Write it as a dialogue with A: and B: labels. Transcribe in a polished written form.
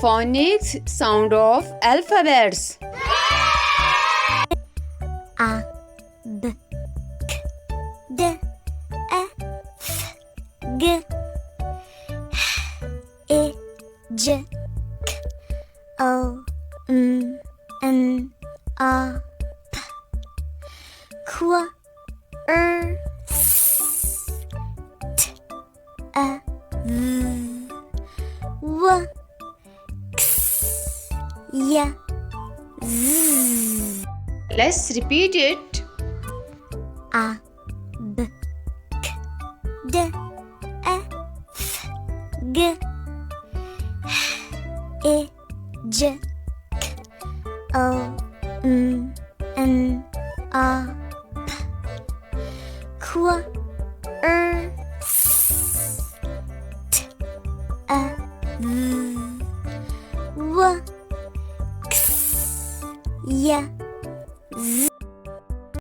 A: phonics sound of alphabets.
B: A, B, K, D, E, F, G, H, I, J, K, O, N, O, P, Q, R, S, T, U, V, W, X, Y, Z.
A: Let's repeat it.
B: A, B, K, D, E, F, G, H, I, J, K, O, N, O, P, Q, R, S, T, U, V, W, X, Y, Z.